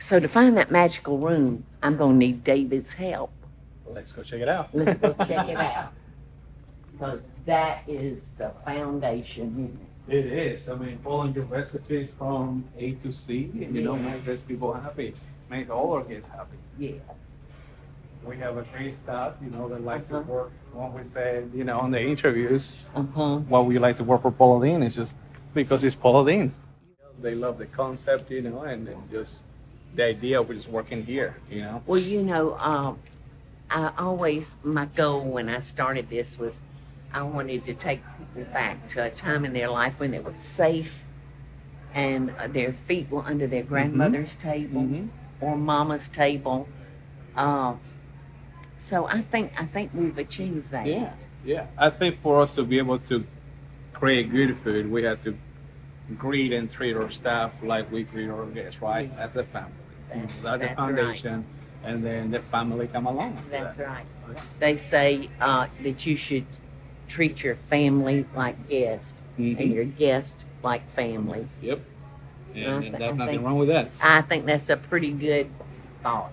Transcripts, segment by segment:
So to find that magical room, I'm gonna need David's help. Let's go check it out. Let's go check it out. Because that is the foundation. It is. I mean, following your recipes from A to C, and makes these people happy, makes all our kids happy. Yeah. We have a great staff, that like to Uh-huh. work. When we say, on the interviews, Uh-huh. why we like to work for Paula Deen, it's just because it's Paula Deen. They love the concept, and just the idea of just working here, Well, I always, my goal when I started this was I wanted to take people back to a time in their life when they were safe and their feet were under their grandmother's table or mama's table. So I think we've achieved that. Yeah. I think for us to be able to create good food, we have to greet and treat our staff like we treat our guests, right? As a family. That's the foundation. Right. And then the family come along. That's right. They say that you should treat your family like guests and your guest like family. Yep. And there's I nothing think- wrong with that. I think that's a pretty good thought.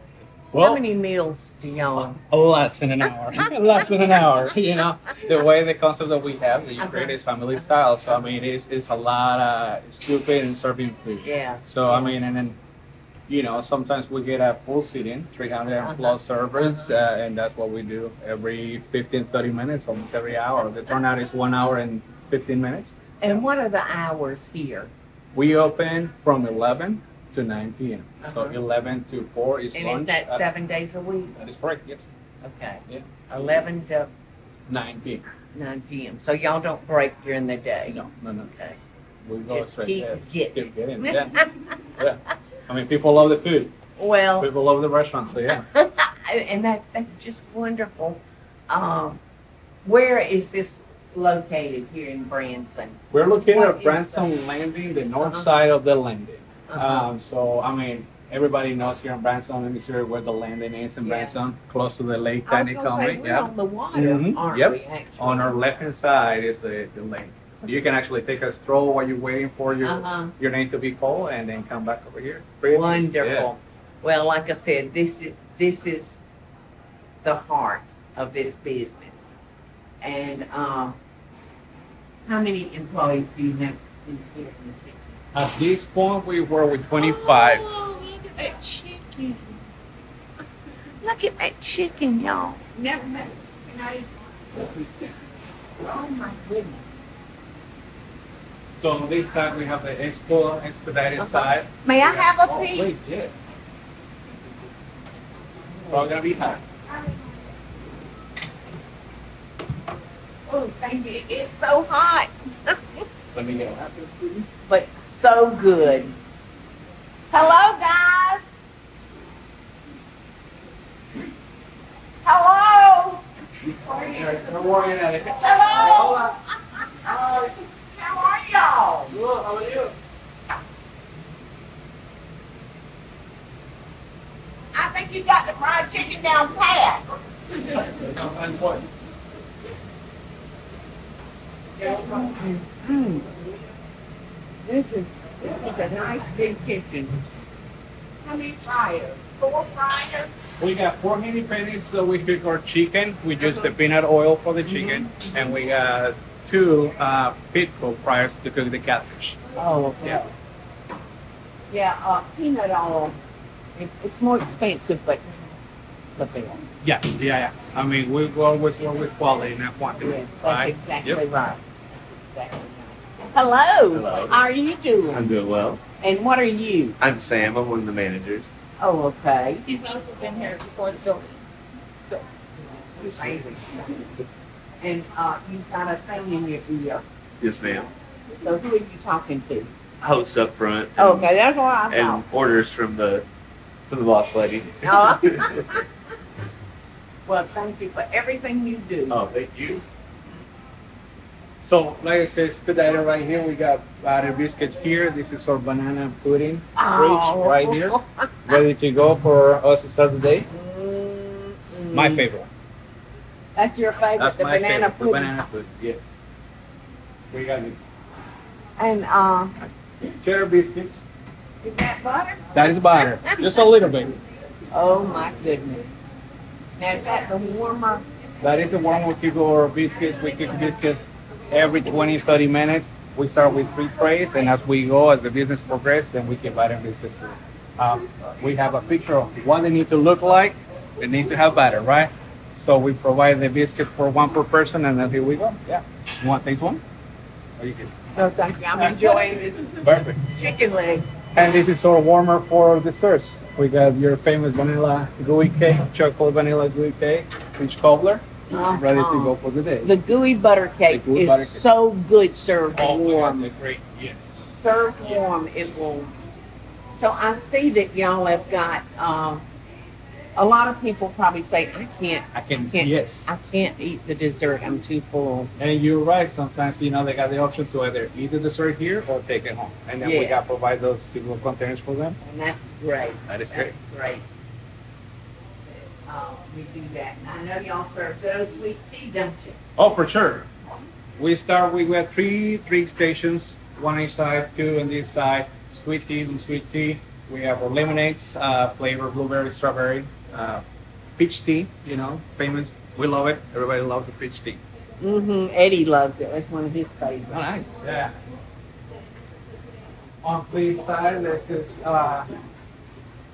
Well, How many meals do y'all? lots in an hour. Lots in an hour. The way the concept that we have, that you create is family style. So I mean, it's a lot of scooping and serving food. Yeah. So I mean, and then sometimes we get a full seating, 300 plus servers, and that's what we do every 15, 30 minutes, almost every hour. The turnout is 1 hour and 15 minutes. And what are the hours here? We open from 11 to 9 p.m. So 11 to 4 is And lunch. is that 7 days a week? That is correct, yes. Okay. Yeah. 11 to 9 p.m. 9 p.m. So y'all don't break during the day? No. Okay. We go Just straight keep there. getting. Keep getting. Yeah. Yeah. I mean, people love the food. Well, People love the restaurant, so yeah. and that's just wonderful. Where is this located here in Branson? We're located What at is Branson Landing, the north Uh-huh. side of the landing. Uh-huh. So, I mean, everybody knows here in Branson, Missouri, where the landing is in Yeah. Branson, close to the lake. I was going to say, we're on the water, aren't Yep. we, actually? On our left-hand side is the lake. So you can actually take a stroll while you're waiting for your name to be called, and then come back over here. Wonderful. Well, like I said, this is the heart of this business. And how many employees do you have in here in the kitchen? At this point, we were with 25. Oh, look at that chicken. Look at that chicken, y'all. Never met a chicken. Oh my goodness. So on this side, we have the expedited side. May I have a Oh, piece? please, yes. It's all gonna be hot. Oh, thank you. It's so hot. Let me get it. But so good. Hello, guys. Hello. Don't worry about it. Hello. How are y'all? Good, how are you? I think you got the fried chicken down pat. This is a nice big kitchen. How many fryers? 4 fryers? We got 4 mini pennies, so we cook our chicken. We use the peanut oil for the chicken, and we got 2 pit cook fryers to cook the catfish. Oh, okay. Yeah, peanut oil. It's more expensive, but there. Yeah. I mean, we always work with quality, not quantity, Yes, that's right? exactly Yep. right. Exactly right. Hello. Hello. How are you doing? I'm doing well. And what are you? I'm Sam. I'm one of the managers. Oh, okay. He's also been here before the building. And you've got a thing in your ear. Yes, ma'am. So who are you talking to? Hosts up front. And, Okay, that's what I and thought. orders from the boss lady. Oh. Well, thank you for everything you do. Oh, thank you. So, like I said, expedited right here. We got butter biscuit here. This is our banana pudding Oh. right here. Ready to go for us to start the day. My favorite. That's your favorite, That's the my banana favorite. pudding. The banana pudding, yes. We got it. And Cheddar biscuits. Is that butter? That is butter, just a little bit. Oh my goodness. Now is that the warmer? That is the one we keep our biscuits. We keep biscuits every 20, 30 minutes. We start with 3 trays, and as we go, as the business progresses, then we keep adding biscuits. We have a picture of what they need to look like. They need to have batter, right? So we provide the biscuit for one per person, and then here we go. Yeah. You want this one? Or you can. No, thank you. I'm enjoying this Perfect. chicken leg. And this is our warmer for desserts. We got your famous vanilla gooey cake, chocolate vanilla gooey cake, peach cobbler, ready to go for the day. The gooey butter cake The gooey is butter cake. so good served Oh, warm. yeah, great, yes. Served warm, it will. So I see that y'all have got. A lot of people probably say, I can, can't- yes. I can't eat the dessert. I'm too full. And you're right. Sometimes, they got the option to either eat the dessert here or take it home. And then we Yeah. got provide those two little containers for them. And that's great. That is great. That's great. We do that. And I know y'all serve those sweet tea, don't you? Oh, for sure. We got three stations, one each side, 2 on this side, sweet tea and sweet tea. We have our lemonades, flavor blueberry, strawberry, peach tea, famous. We love it. Everybody loves the peach tea. Mm-hmm. Eddie loves it. That's one of his favorites. All right. Yeah. On this side, this is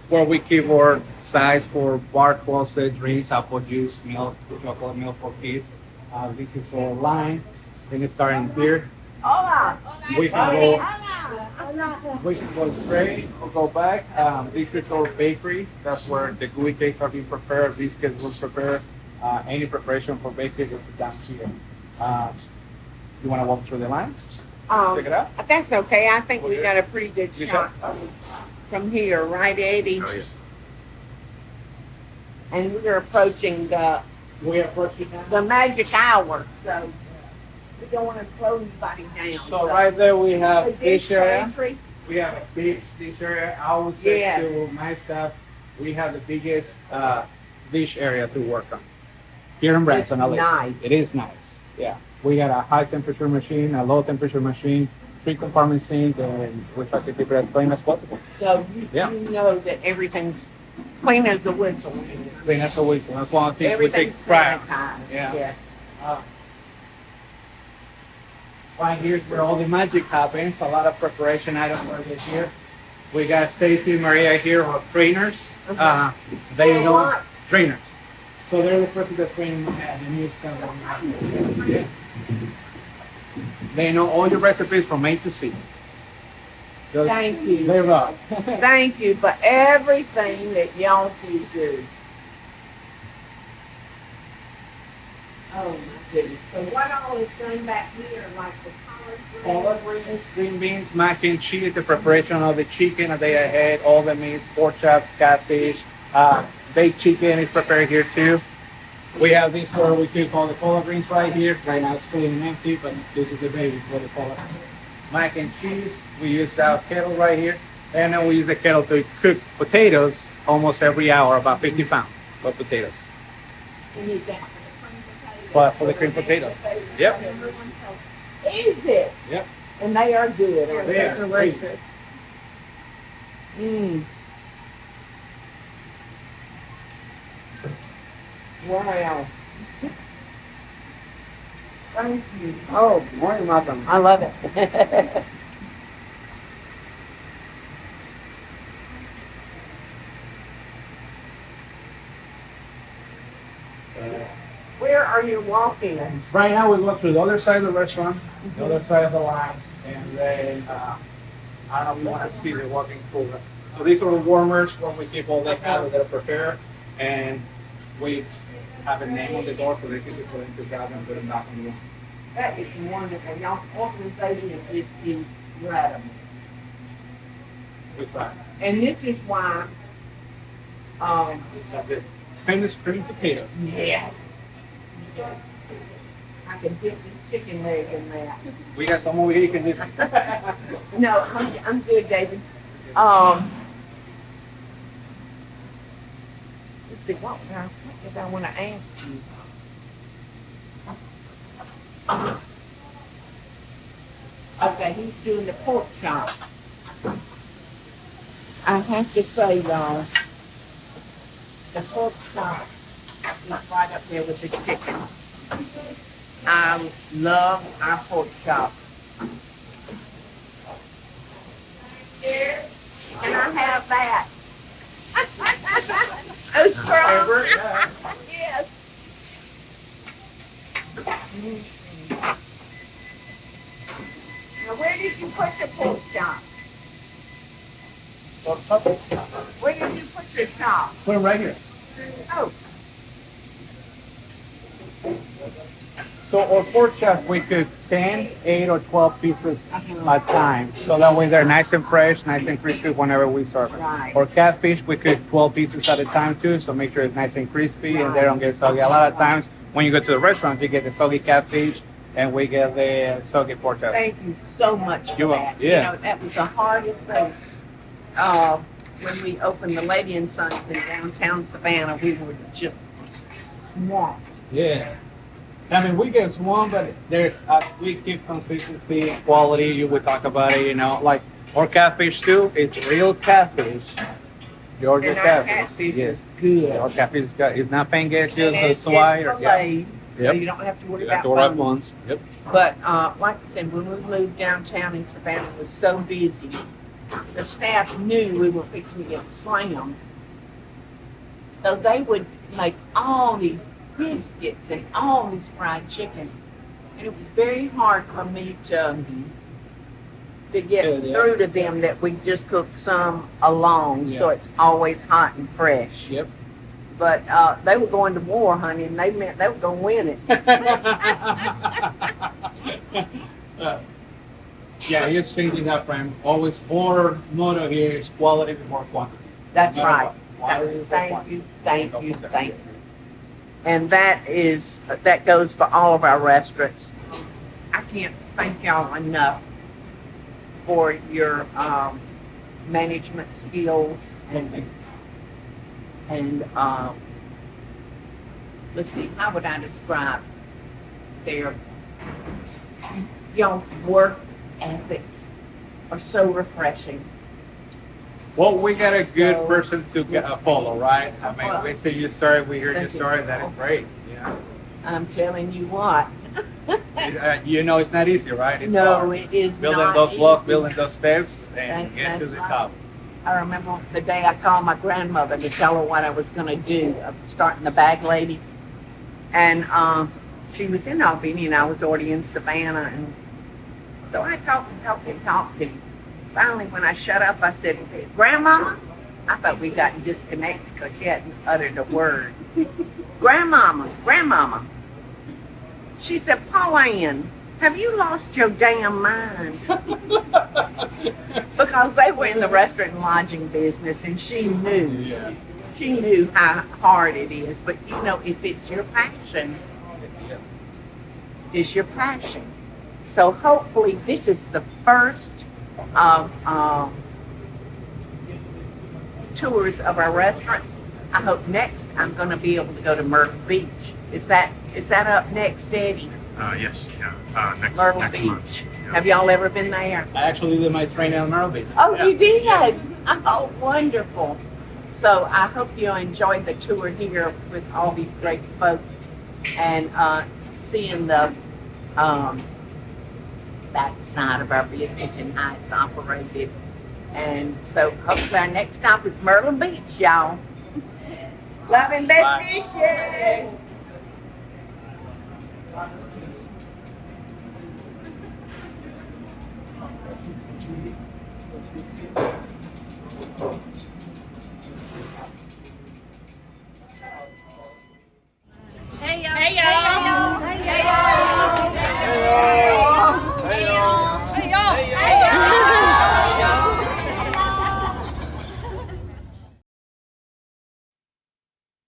where we keep our size for bar closet, drinks, apple juice, milk, chocolate milk for kids. This is our line. Then it's starting here. Hola. We can go straight or go back. This is our bakery. That's where the gooey cakes are being prepared. Biscuits will prepare. Any preparation for bakery is down here. You want to walk through the lines? Check it out. That's okay. I think we Okay. got a pretty good Good shot from here, right, Eddie? Oh, yeah. And we're approaching We are approaching now. the magic hour, so we don't want to slow anybody down. So right there we The have dish dish area. pantry. We have a big dish area. I would say Yes. to my staff, we have the biggest dish area to work on. Here in Branson, at least. nice. It is nice. Yeah. We got a high temperature machine, a low temperature machine, 3 compartment sink, and we try to keep it as clean as possible. So Yeah. you know that everything's clean as a whistle. Clean as always. That's one of the things we Everything's take pride. sanitized. Yeah. Right here's where all the magic happens. A lot of preparation items are here. We got Stacy, Maria here, our trainers. They know What? trainers. So they're the person that train the new stuff. Yeah. They know all your recipes from A to C. So Thank you. they rock. Thank you for everything that y'all two do. Oh my goodness. So what all is done back here, like the collard greens? Green beans, mac and cheese, the preparation of the chicken a day ahead, all the meats, pork chops, catfish, baked chicken is prepared here too. We have this where we keep all the collard greens right here. Right now it's clean and empty, but this is the baby for the collard greens. Mac and cheese, we use that kettle right here. And then we use the kettle to cook potatoes almost every hour, about 50 pounds of potatoes. And is that for the cream potatoes? But for the cream potatoes. Yep. Is it? Yep. And they are good, aren't They they? are. Delicious. Mmm. Wow. Thank you. Oh, more than welcome. I love it. Where are you walking? Right now we go to the other side of the restaurant, the other side of the line, and then I don't know if you want to see the walking through. So these are the warmers where we keep all the cattle that are prepared, and we have a name on the door so they can just put it into grab and put it back on the wall. That is wonderful. Y'all organization is incredible. We try. And this is why, That's it. Famous cream potatoes. yeah. I can dip this chicken leg in that. We got some over here you can do. No, I'm good, David. Let's see, what did I want to ask you? Okay, he's doing the pork chop. I have to say, y'all, the pork chop is right up there with the chicken. I love our pork chop. Can I have that? Oh, strong. Yes. Now, where did you put your pork chop? Where did you put your chop? Put them right here. Oh, So our pork chop, we cook 10, 8, or 12 pieces at a time. So that way they're nice and fresh, nice and crispy whenever we serve it. right. Or catfish, we cook 12 pieces at a time too, so make sure it's nice and crispy and they don't get soggy. A lot of times when you go to the restaurant, you get the soggy catfish and we get the soggy pork chop. Thank you so much for You're that. welcome. Yeah. You know, that was the hardest thing. When we opened the Lady and Sons in downtown Savannah, we were just swamped. Yeah. I mean, we get swarmed, but we keep consistency, quality. You would talk about it, you know, like our catfish too. It's real catfish. Georgia And our catfish. catfish Yes. is good. Our catfish is not pangasius And or it's swai or filleted, so Yep. you don't have to worry You have about to wrap bones. ones. Yep. But like I said, when we moved downtown in Savannah, it was so busy. The staff knew we were fixing to get slammed. So they would make all these biscuits and all this fried chicken. And it was very hard for me to get Yeah. through to them that we just cook some alone, so Yeah. it's always hot and fresh. Yep. But they were going to war, honey, and they meant they were going to win it. Yeah, here's changing that frame. Always our motto here is quality before quantity. That's No matter right. what. Quality before Thank quantity. you, thank you, thank you. And that goes for all of our restaurants. I can't thank y'all enough for your management skills and let's see, how would I describe their y'all's work ethics are so refreshing. Well, we got a good So- person to follow, right? I mean, Well, we see your story, we hear your thank you. story, that is great. You know, I'm telling you what. you know it's not easy, right? It's No, hard. it is Building not those blocks, easy. building those steps, and get to That's the right. top. I remember the day I called my grandmother to tell her what I was going to do, starting the bag lady. And she was in Albany and I was already in Savannah. And so I talked and talked. And finally, when I shut up, I said, Grandmama, I thought we gotten disconnected because she hadn't uttered a word. Grandmama. She said, Pauline, have you lost your damn mind? Because they were in the restaurant and lodging business and she knew. Yeah. She knew how hard it is. But you know, if it's your passion, Yeah. it's your passion. So hopefully this is the first of tours of our restaurants. I hope next I'm going to be able to go to Myrtle Beach. Is that up next, Eddie? Yes, yeah. Next Myrtle next Beach. month. Yeah. Have y'all ever been there? I actually did my training in Myrtle Beach. Oh, Yeah. you did? Oh, wonderful. So I hope you enjoyed the tour here with all these great folks and seeing the backside of our business and how it's operated. And so hopefully our next stop is Myrtle Beach, y'all. Love and best Bye. wishes.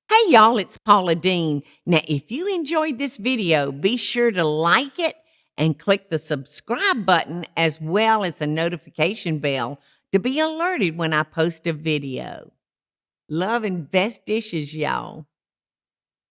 Hey y'all, it's Paula Deen. Now, if you enjoyed this video, be sure to like it and click the subscribe button as well as the notification bell to be alerted when I post a video. Love and best dishes, y'all.